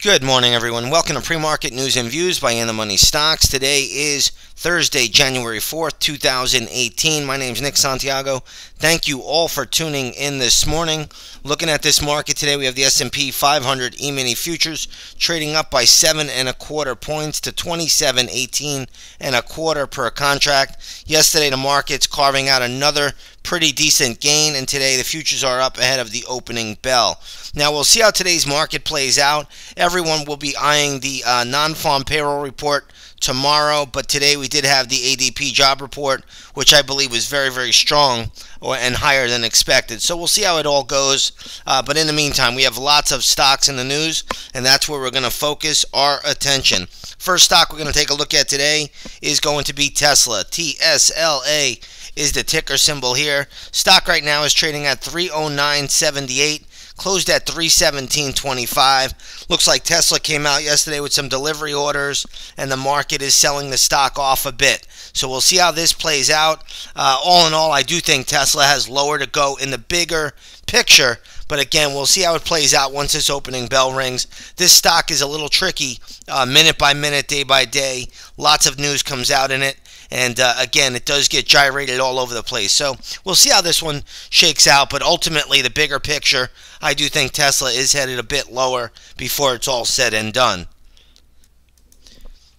Good morning, everyone. Welcome to Pre-Market News and Views by InTheMoneyStocks. Today is Thursday, January 4th, 2018. My name is Nick Santiago. Thank you all for tuning in this morning. Looking at this market today, we have the S&P 500 E-mini futures trading up by 7.25 points to 27.18 per contract. Yesterday, the market's carving out another pretty decent gain, and today the futures are up ahead of the opening bell. Now we'll see how today's market plays out. Everyone will be eyeing the non-farm payroll report tomorrow, but today we did have the ADP job report, which I believe was very, very strong and higher than expected. So we'll see how it all goes. But in the meantime, we have lots of stocks in the news, and that's where we're going to focus our attention. First stock we're going to take a look at today is going to be Tesla. TSLA is the ticker symbol here. Stock right now is trading at 309.78. Closed at 317.25. Looks like Tesla came out yesterday with some delivery orders, and the market is selling the stock off a bit. So we'll see how this plays out. All in all, I do think Tesla has lower to go in the bigger picture. But again, we'll see how it plays out once this opening bell rings. This stock is a little tricky, minute by minute, day by day. Lots of news comes out in it. And again, it does get gyrated all over the place. So we'll see how this one shakes out. But ultimately, the bigger picture, I do think Tesla is headed a bit lower before it's all said and done.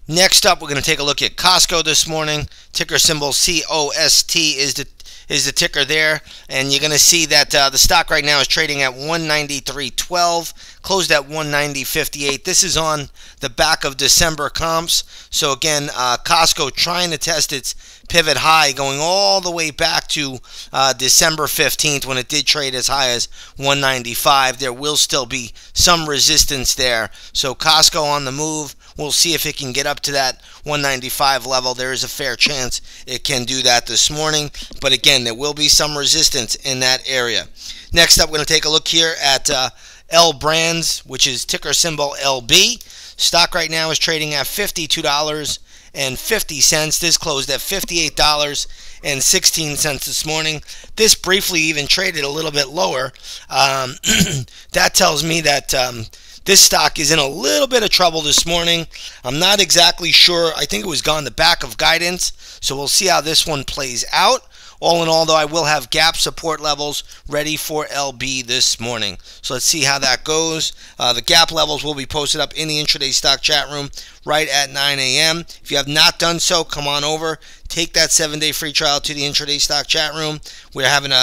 Next up, we're going to take a look at Costco this morning. Ticker symbol COST is the ticker there, and you're going to see that the stock right now is trading at 193.12, closed at 190.58. This is on the back of December comps. So again, Costco trying to test its pivot high, going all the way back to December 15th when it did trade as high as 195. There will still be some resistance there. So Costco on the move. We'll see if it can get up to that 195 level. There is a fair chance it can do that this morning. But again, there will be some resistance in that area. Next up, we're going to take a look here at L Brands, which is ticker symbol LB. Stock right now is trading at $52.50. This closed at $58.16 this morning. This briefly even traded a little bit lower. That tells me that this stock is in a little bit of trouble this morning. I'm not exactly sure. I think it was gone the back of guidance. So we'll see how this one plays out. All in all, though, I will have gap support levels ready for LB this morning. So let's see how that goes. The gap levels will be posted up in the intraday stock chat room right at 9 a.m. If you have not done so, come on over. Take that 7-day free trial to the intraday stock chat room. We're having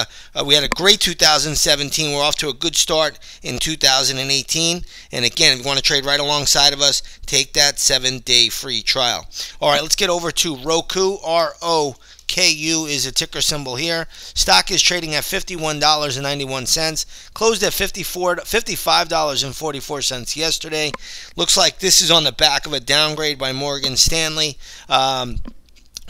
we had a great 2017. We're off to a good start in 2018. And again, if you want to trade right alongside of us, take that 7-day free trial. All right, let's get over to Roku. ROKU is a ticker symbol here. Stock is trading at $51.91. Closed at $55.44 yesterday. Looks like this is on the back of a downgrade by Morgan Stanley.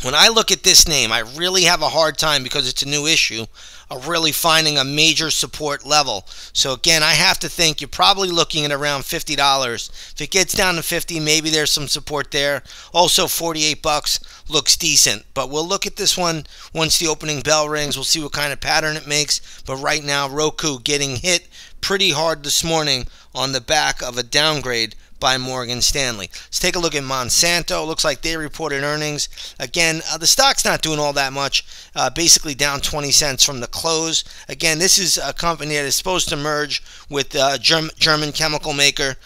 When I look at this name, I really have a hard time, because it's a new issue, of really finding a major support level. So again, I have to think you're probably looking at around $50. If it gets down to 50, maybe there's some support there. Also, 48 bucks looks decent. But we'll look at this one once the opening bell rings. We'll see what kind of pattern it makes. But right now, Roku getting hit pretty hard this morning on the back of a downgrade by Morgan Stanley. Let's take a look at Monsanto. Looks like they reported earnings. Again, the stock's not doing all that much, basically down 20 cents from the close. Again, this is a company that is supposed to merge with German chemical maker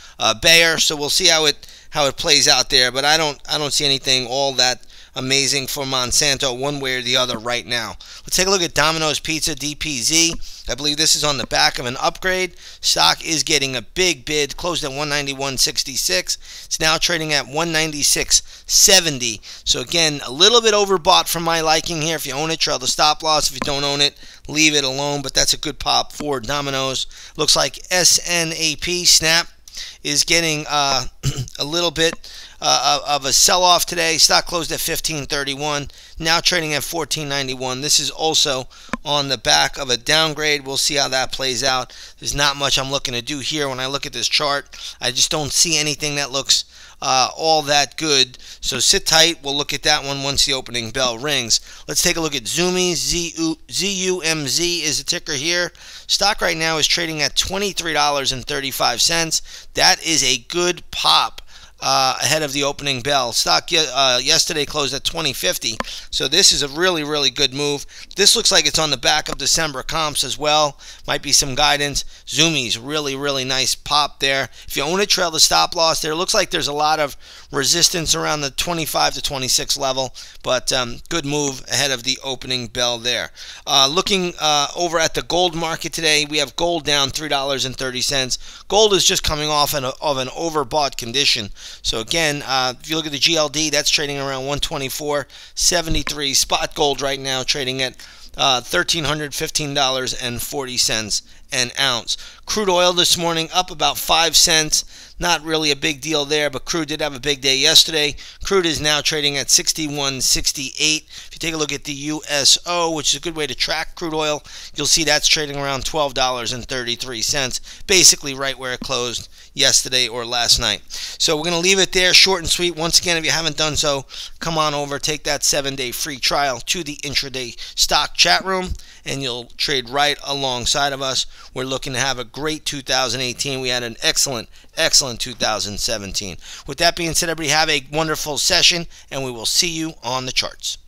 Bayer, so we'll see how it plays out there. But I don't see anything all that amazing for Monsanto one way or the other right now. Let's take a look at Domino's Pizza, DPZ. I believe this is on the back of an upgrade. Stock is getting a big bid, closed at $191.66. It's now trading at $196.70. So again, a little bit overbought for my liking here. If you own it, trail the stop loss. If you don't own it, leave it alone. But that's a good pop for Domino's. Looks like SNAP is getting a little bit of a sell-off today. Stock closed at 15.31, now trading at 14.91. This is also on the back of a downgrade. We'll see how that plays out. There's not much I'm looking to do here. When I look at this chart, I just don't see anything that looks all that good. So sit tight. We'll look at that one once the opening bell rings. Let's take a look at Zoomy. ZUMZ is the ticker here. Stock right now is trading at $23.35. That is a good pop ahead of the opening bell. Stock yesterday closed at $20.50, so this is a really good move. This looks like it's on the back of December comps as well. Might be some guidance. Zoomy's really nice pop there. If you own it, trail the stop loss there. Looks like there's a lot of resistance around the 25 to 26 level, but good move ahead of the opening bell there. Looking over at the gold market today, we have gold down $3.30. Gold is just coming off of an overbought condition. So again, if you look at the GLD, that's trading around 124.73. Spot gold right now trading at $1,315.40 an ounce. Crude oil this morning up about 5 cents. Not really a big deal there, but crude did have a big day yesterday. Crude is now trading at 61.68. If you take a look at the USO, which is a good way to track crude oil, you'll see that's trading around $12.33, basically right where it closed yesterday or last night. So we're going to leave it there, short and sweet. Once again, if you haven't done so, come on over, take that 7-day free trial to the intraday stock chat room, and you'll trade right alongside of us. We're looking to have a great 2018. We had an excellent 2017. With that being said, everybody have a wonderful session, and we will see you on the charts.